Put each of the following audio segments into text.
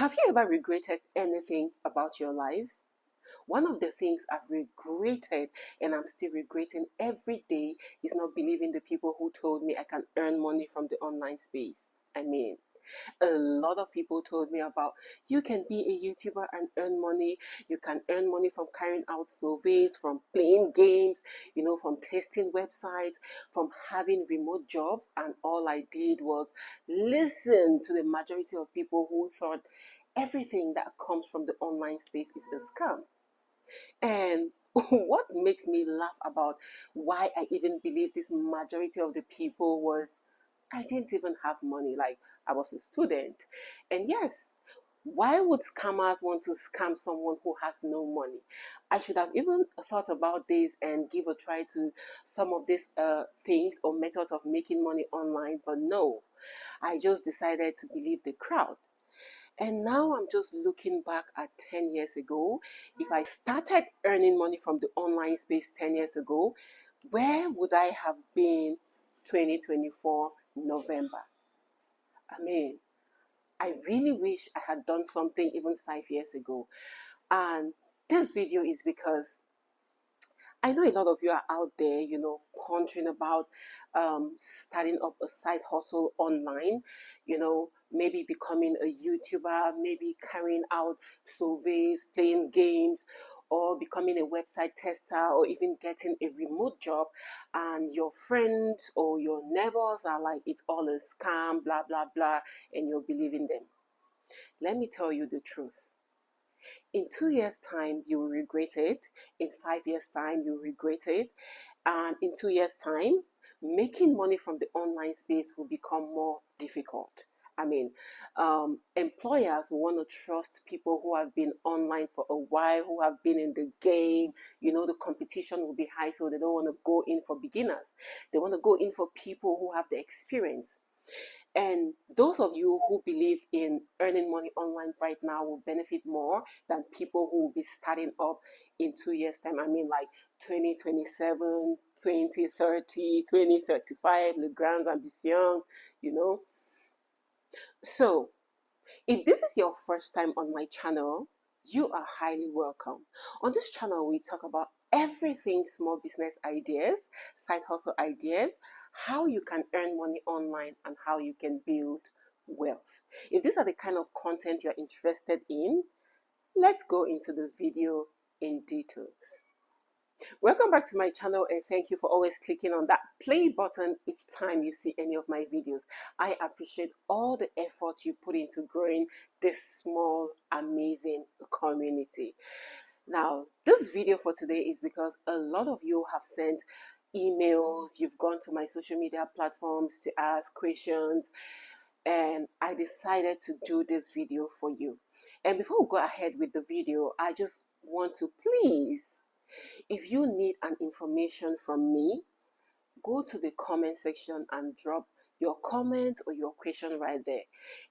Have you ever regretted anything about your life? One of the things I've regretted and I'm still regretting every day is not believing the people who told me I can earn money from the online space. A lot of people told me about you can be a YouTuber and earn money. You can earn money from carrying out surveys, from playing games, from testing websites, from having remote jobs. And all I did was listen to the majority of people who thought everything that comes from the online space is a scam. And what makes me laugh about why I even believe this majority of the people was I didn't even have money. Like, I was a student. And yes, why would scammers want to scam someone who has no money? I should have even thought about this and give a try to some of these things or methods of making money online, but no, I just decided to believe the crowd. And now I'm just looking back at 10 years ago. If I started earning money from the online space 10 years ago, where would I have been 2024 November? I mean, I really wish I had done something even 5 years ago. And this video is because I know a lot of you are out there, pondering about starting up a side hustle online, maybe becoming a YouTuber, maybe carrying out surveys, playing games, or becoming a website tester, or even getting a remote job. And your friends or your neighbors are like, it's all a scam, blah, blah, blah, and you're believing them. Let me tell you the truth. In 2 years' time, you will regret it. In 5 years' time, you will regret it. And in 2 years' time, making money from the online space will become more difficult. Employers will want to trust people who have been online for a while, who have been in the game. The competition will be high, so they don't want to go in for beginners. They want to go in for people who have the experience. And those of you who believe in earning money online right now will benefit more than people who will be starting up in 2 years' time. Like 2027, 2030, 2035, Le Grand Ambition, So, if this is your first time on my channel, you are highly welcome. On this channel, we talk about everything small business ideas, side hustle ideas, how you can earn money online, and how you can build wealth. If these are the kind of content you're interested in, let's go into the video in details. Welcome back to my channel, and thank you for always clicking on that play button each time you see any of my videos. I appreciate all the effort you put into growing this small, amazing community. Now, this video for today is because a lot of you have sent emails, you've gone to my social media platforms to ask questions, and I decided to do this video for you. And before we go ahead with the video, I just want to please, if you need an information from me, go to the comment section and drop your comment or your question right there.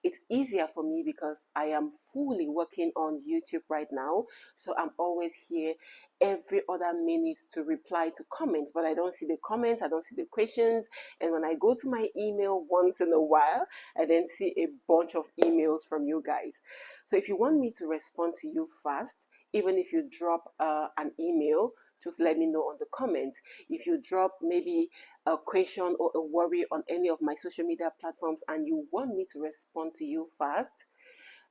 It's easier for me because I am fully working on YouTube right now, so I'm always here every other minute to reply to comments, but I don't see the comments, I don't see the questions, and when I go to my email once in a while, I then see a bunch of emails from you guys. So if you want me to respond to you fast, even if you drop an email, just let me know on the comments. If you drop maybe a question or a worry on any of my social media platforms and you want me to respond to you fast,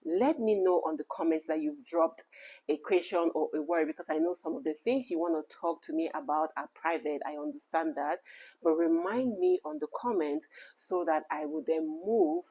let me know on the comments that you've dropped a question or a worry, because I know some of the things you want to talk to me about are private. I understand that, but remind me on the comments so that I will then move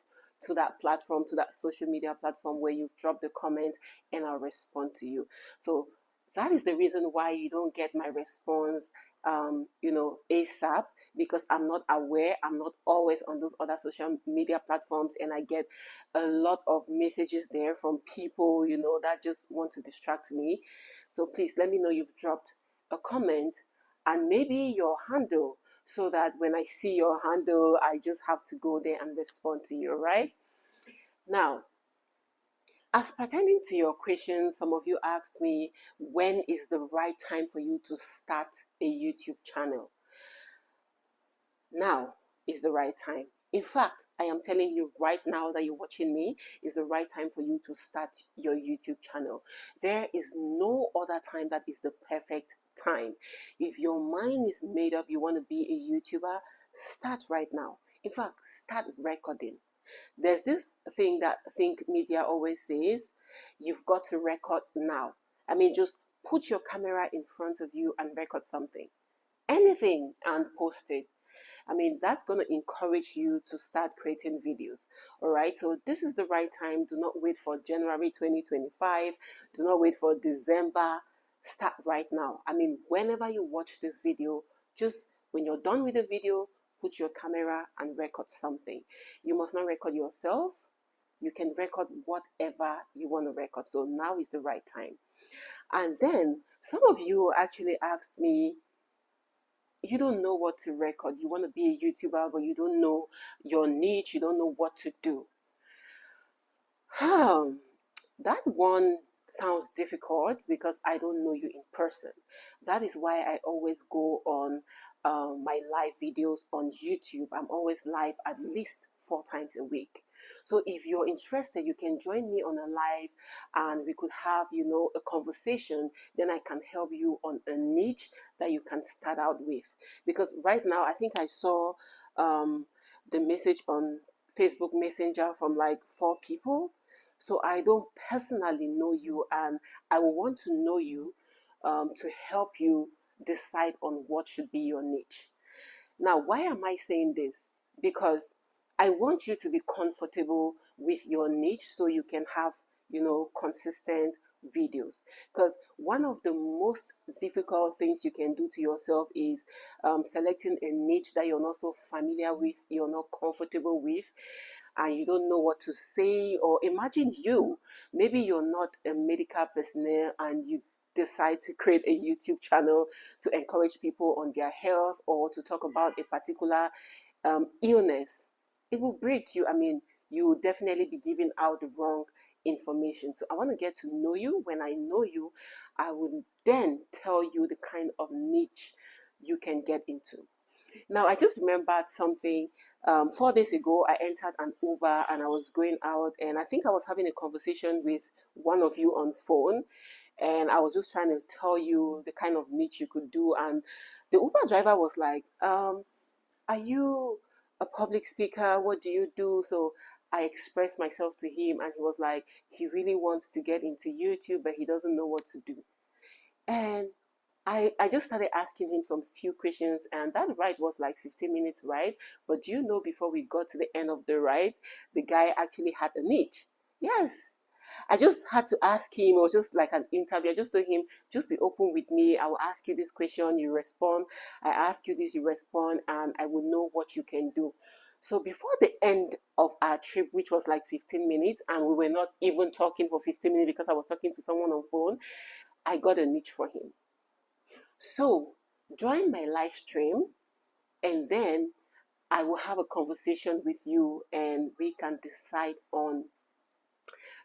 to that platform, to that social media platform where you've dropped the comment, and I'll respond to you. So that is the reason why you don't get my response ASAP, because I'm not aware, I'm not always on those other social media platforms, and I get a lot of messages there from people that just want to distract me. So please let me know you've dropped a comment and maybe your handle, so that when I see your handle, I just have to go there and respond to you, right? Now, as pertaining to your question, some of you asked me, when is the right time for you to start a YouTube channel? Now is the right time. In fact, I am telling you right now that you're watching me, is the right time for you to start your YouTube channel. There is no other time that is the perfect time. If your mind is made up, you want to be a YouTuber, start right now. In fact, start recording. There's this thing that I think media always says, you've got to record now. I mean, just put your camera in front of you and record something, anything, and post it. I mean, that's going to encourage you to start creating videos. All right. So this is the right time. Do not wait for January 2025. Do not wait for December. Start right now. I mean, whenever you watch this video, just when you're done with the video, put your camera and record something. You must not record yourself. You can record whatever you want to record. So now is the right time. And then some of you actually asked me, you don't know what to record. You want to be a YouTuber, but you don't know your niche. You don't know what to do. That one sounds difficult because I don't know you in person. That is why I always go on my live videos on YouTube. I'm always live at least 4 times a week. So if you're interested, you can join me on a live and we could have, a conversation. Then I can help you on a niche that you can start out with. Because right now, I think I saw the message on Facebook Messenger from like 4 people. So I don't personally know you, and I will want to know you to help you decide on what should be your niche. Now, why am I saying this? Because I want you to be comfortable with your niche so you can have, consistent videos. Because one of the most difficult things you can do to yourself is selecting a niche that you're not so familiar with, you're not comfortable with, and you don't know what to say. Or imagine maybe you're not a medical personnel and you decide to create a YouTube channel to encourage people on their health or to talk about a particular illness. It will break you. I mean, you will definitely be giving out the wrong information. So I want to get to know you. When I know you, I will then tell you the kind of niche you can get into. Now, I just remembered something. 4 days ago, I entered an Uber and I was going out, and I think I was having a conversation with one of you on phone, and I was just trying to tell you the kind of niche you could do. And the Uber driver was like, are you a public speaker? What do you do? So I expressed myself to him, and he was like, he really wants to get into YouTube, but he doesn't know what to do. And I just started asking him some few questions, and that ride was like 15 minutes ride. But do you know, before we got to the end of the ride, the guy actually had a niche. Yes. I just had to ask him. It was just like an interview. I just told him, just be open with me. I will ask you this question, you respond. I ask you this, you respond, and I will know what you can do. So before the end of our trip, which was like 15 minutes, and we were not even talking for 15 minutes because I was talking to someone on phone, I got a niche for him. So join my live stream, and then I will have a conversation with you and we can decide on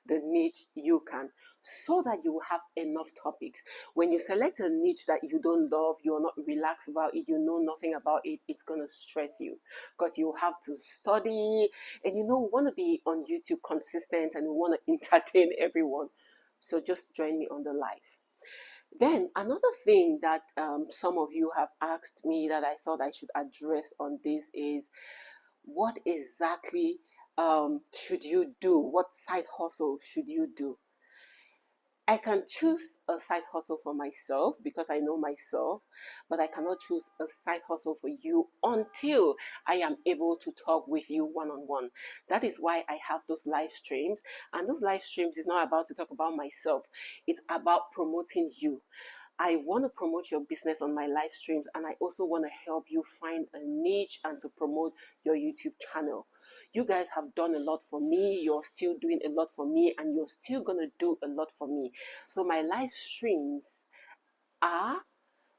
the niche you can, so that you will have enough topics. When you select a niche that you don't love, you're not relaxed about it, you know nothing about it, it's going to stress you because you have to study, and we want to be on YouTube consistent and we want to entertain everyone. So just join me on the live. Then another thing that some of you have asked me that I thought I should address on this is, what exactly should you do? What side hustle should you do? I can choose a side hustle for myself because I know myself, but I cannot choose a side hustle for you until I am able to talk with you one-on-one. That is why I have those live streams. And those live streams is not about to talk about myself. It's about promoting you. I want to promote your business on my live streams, and I also want to help you find a niche and to promote your YouTube channel. You guys have done a lot for me, you're still doing a lot for me, and you're still going to do a lot for me. So my live streams are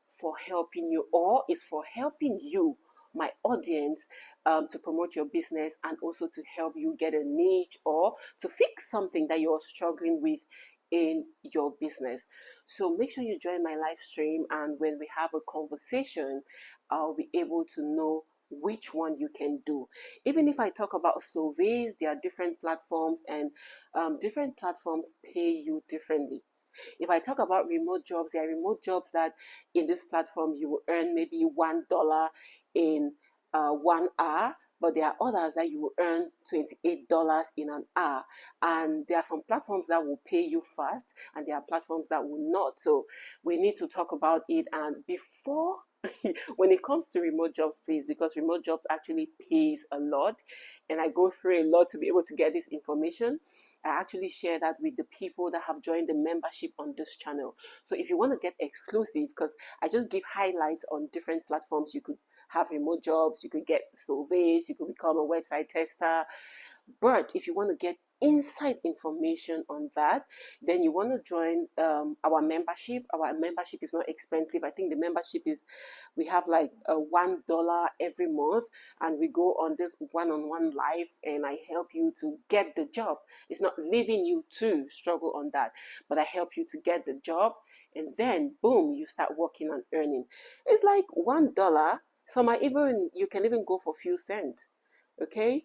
for helping you, or is for helping you, my audience, to promote your business and also to help you get a niche or to fix something that you're struggling with in your business. So make sure you join my live stream, and when we have a conversation, I'll be able to know which one you can do. Even if I talk about surveys, there are different platforms, and different platforms pay you differently. If I talk about remote jobs, there are remote jobs that in this platform you will earn maybe $1 in 1 hour, but there are others that you will earn $28 in an hour. And there are some platforms that will pay you fast, and there are platforms that will not. So we need to talk about it. And before, when it comes to remote jobs, please, because remote jobs actually pays a lot, and I go through a lot to be able to get this information. I actually share that with the people that have joined the membership on this channel. So if you want to get exclusive, because I just give highlights on different platforms, you could have remote jobs, you could get surveys, you could become a website tester. But if you want to get inside information on that, then you want to join our membership. Our membership is not expensive. I think the membership is, we have like a $1 every month, and we go on this one-on-one live, and I help you to get the job. It's not leaving you to struggle on that, but I help you to get the job, and then boom, you start working and earning. It's like $1. Some are even, you can even go for a few cents. Okay,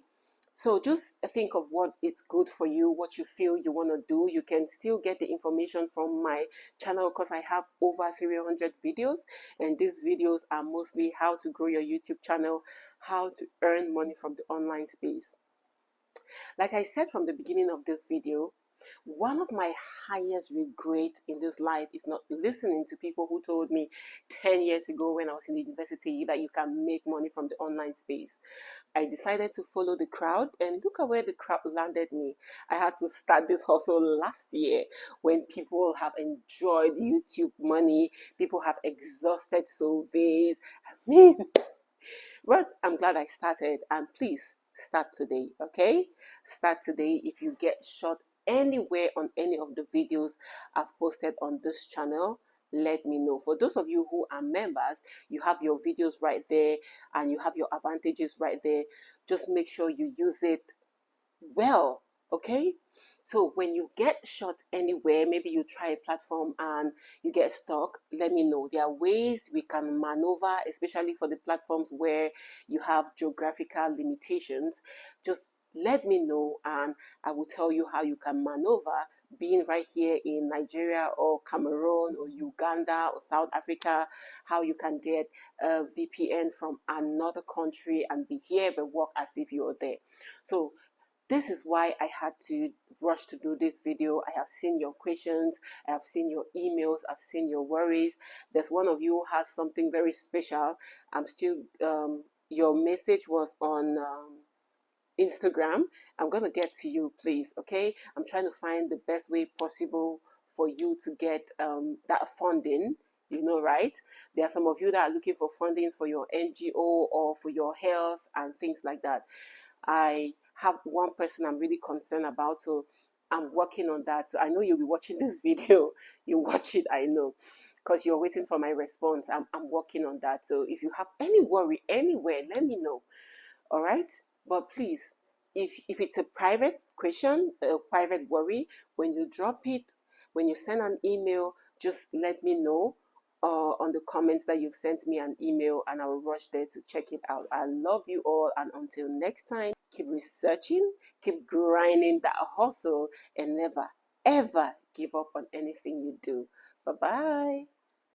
so just think of what it's good for you, what you feel you want to do. You can still get the information from my channel, because I have over 300 videos, and these videos are mostly how to grow your YouTube channel, how to earn money from the online space. Like I said from the beginning of this video, one of my highest regrets in this life is not listening to people who told me 10 years ago when I was in the university that you can make money from the online space. I decided to follow the crowd, and look at where the crowd landed me. I had to start this hustle last year when people have enjoyed YouTube money, people have exhausted surveys. I mean, but I'm glad I started, and please start today, okay? Start today. If you get shot anywhere on any of the videos I've posted on this channel, let me know. For those of you who are members, you have your videos right there, and you have your advantages right there. Just make sure you use it well, okay? So when you get shot anywhere, maybe you try a platform and you get stuck, let me know. There are ways we can maneuver, especially for the platforms where you have geographical limitations. Just let me know, and I will tell you how you can maneuver, being right here in Nigeria or Cameroon or Uganda or South Africa, how you can get a VPN from another country and be here but work as if you're there. So this is why I had to rush to do this video. I have seen your questions, I have seen your emails, I've seen your worries. There's one of you who has something very special. I'm still, your message was on Instagram. I'm going to get to you, please, okay? I'm trying to find the best way possible for you to get that funding. You know, right? There are some of you that are looking for fundings for your NGO or for your health and things like that. I have one person I'm really concerned about, so I'm working on that. So I know you'll be watching this video. You watch it, I know, because you're waiting for my response. I'm working on that. So if you have any worry anywhere, let me know. All right? But please, if it's a private question, a private worry, when you drop it, when you send an email, just let me know on the comments that you've sent me an email, and I will rush there to check it out. I love you all, and until next time, keep researching, keep grinding that hustle, and never, ever give up on anything you do. Bye-bye.